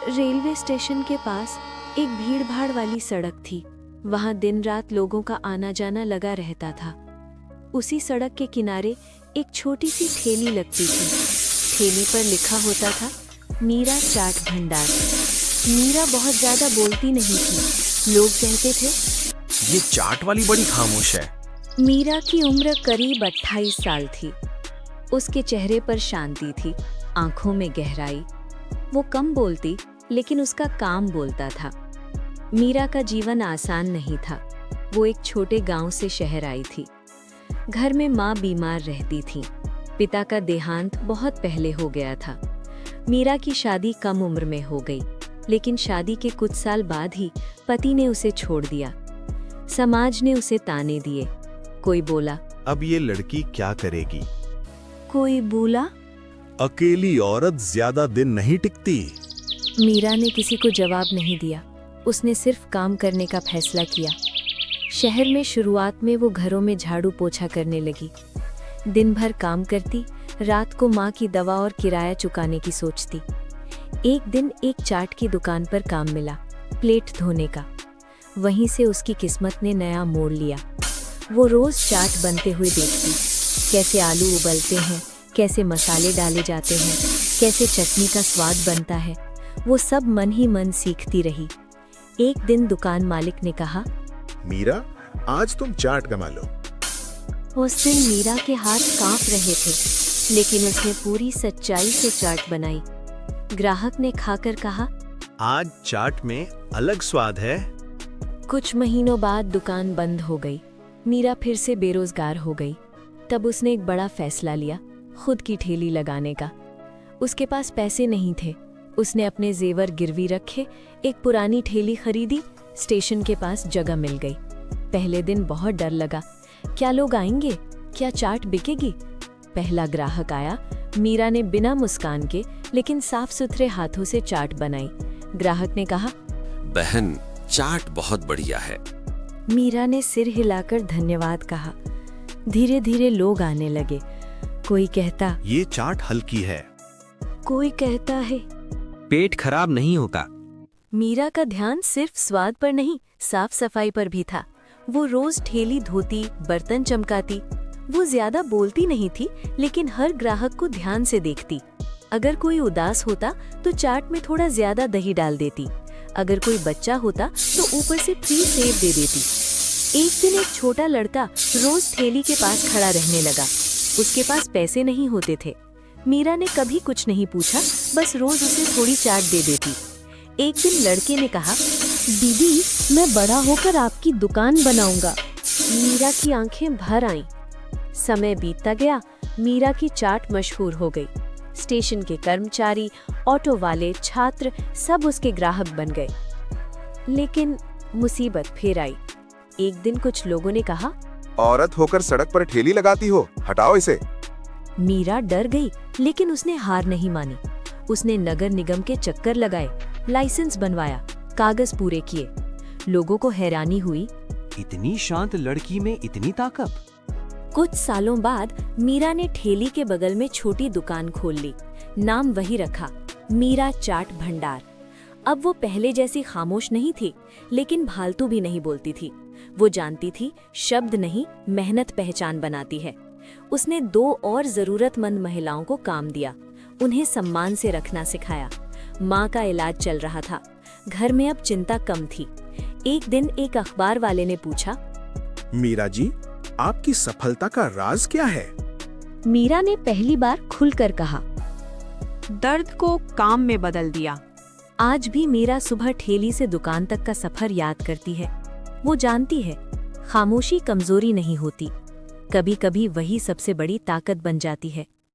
Railway station के पास एक भीड़-भाड़ वाली सड़क थी। वहां दिन रात लोगों का आना जाना लगा रहता था। उसी सड़क के किनारे एक छोटी सी ठेली लगती थी। ठेली पर लिखा होता था मीरा चाट भंडार। मीरा बहुत ज्यादा बोलती नहीं थी। लोग कहते थे ये चाट वाली बड़ी खामोश है। मीरा की उम्र करीब 28 साल थी। उसके चेहरे पर शांति थी, आंखों में गहराई। वो कम बोलती, लेकिन उसका काम बोलता था। मीरा का जीवन आसान नहीं था। वो एक छोटे गांव से शहर आई थी। घर में माँ बीमार रहती थी। पिता का देहांत बहुत पहले हो गया था। मीरा की शादी कम उम्र में हो गई, लेकिन शादी के कुछ साल बाद ही पति ने उसे छोड़ दिया। समाज ने उसे ताने दिए। कोई बोला, अब ये लड़की क्या करेगी? कोई बोला, अकेली औरत ज्यादा दिन नहीं टिकती। मीरा ने किसी को जवाब नहीं दिया। उसने सिर्फ काम करने का फैसला किया। शहर में शुरुआत में वो घरों में झाड़ू पोछा करने लगी। दिन भर काम करती, रात को माँ की दवा और किराया चुकाने की सोचती। एक दिन एक चाट की दुकान पर काम मिला, प्लेट धोने का। वहीं से उसकी किस्मत ने नया मोड़ लिया। वो रोज चाट बनते हुए देखती, कैसे आलू उबलते हैं, कैसे मसाले डाले जाते हैं, कैसे चटनी का स्वाद बनता है। वो सब मन ही मन सीखती रही। एक दिन दुकान मालिक ने कहा, मीरा, आज तुम चाट कमा लो। उस दिन मीरा के हाथ कांप रहे थे, लेकिन उसने पूरी सच्चाई से चाट बनाई। ग्राहक ने खाकर कहा, आज चाट में अलग स्वाद है। कुछ महीनों बाद दुकान बंद हो गई। मीरा फिर से बेरोजगार हो गई। तब उसने एक बड़ा फैसला लिया, खुद की ठेली लगाने का। उसके पास पैसे नहीं थे। उसने अपने जेवर गिरवी रखे, एक पुरानी ठेली खरीदी। स्टेशन के पास जगह मिल गई। पहले दिन बहुत डर लगा, क्या लोग आएंगे, क्या चाट बिकेगी? पहला ग्राहक आया। मीरा ने बिना मुस्कान के लेकिन साफ सुथरे हाथों से चाट बनाई। ग्राहक ने कहा, बहन, चाट बहुत बढ़िया है। मीरा ने सिर हिलाकर धन्यवाद कहा। धीरे धीरे लोग आने लगे। कोई कहता, ये चाट हल्की है। कोई कहता है, पेट खराब नहीं होगा। मीरा का ध्यान सिर्फ स्वाद पर नहीं, साफ सफाई पर भी था। वो रोज ठेली धोती, बर्तन चमकाती। वो ज्यादा बोलती नहीं थी, लेकिन हर ग्राहक को ध्यान से देखती। अगर कोई उदास होता तो चाट में थोड़ा ज्यादा दही डाल देती। अगर कोई बच्चा होता तो ऊपर से फ्री सेब दे देती। एक दिन एक छोटा लड़का रोज ठेली के पास खड़ा रहने लगा। उसके पास पैसे नहीं होते थे। मीरा ने कभी कुछ नहीं पूछा, बस रोज उसे थोड़ी चाट दे देती। एक दिन लड़के ने कहा, दीदी, मैं बड़ा होकर आपकी दुकान बनाऊंगा। मीरा की आंखें भर आईं। समय बीतता गया। मीरा की चाट मशहूर हो गई। स्टेशन के कर्मचारी, ऑटो वाले, छात्र सब उसके ग्राहक बन गए। लेकिन मुसीबत फिर आई। एक दिन कुछ लोगों ने कहा, औरत होकर सड़क पर ठेली लगाती हो, हटाओ इसे। मीरा डर गई, लेकिन उसने हार नहीं मानी। उसने नगर निगम के चक्कर लगाए, लाइसेंस बनवाया, कागज पूरे किए। लोगों को हैरानी हुई, इतनी शांत लड़की में इतनी ताकत। कुछ सालों बाद मीरा ने ठेली के बगल में छोटी दुकान खोल ली। नाम वही रखा, मीरा चाट भंडार। अब वो पहले जैसी खामोश नहीं थी, लेकिन फालतू भी नहीं बोलती थी। वो जानती थी, शब्द नहीं, मेहनत पहचान बनाती है। उसने 2 और जरूरतमंद महिलाओं को काम दिया। उन्हें सम्मान से रखना सिखाया। माँ का इलाज चल रहा था। घर में अब चिंता कम थी। एक दिन एक अखबार वाले ने पूछा, मीरा जी, आपकी सफलता का राज क्या है? मीरा ने पहली बार खुलकर कहा, दर्द को काम में बदल दिया। आज भी मीरा सुबह ठेली से दुकान तक का सफर याद करती है। वो जानती है, खामोशी कमजोरी नहीं होती, कभी कभी वही सबसे बड़ी ताकत बन जाती है।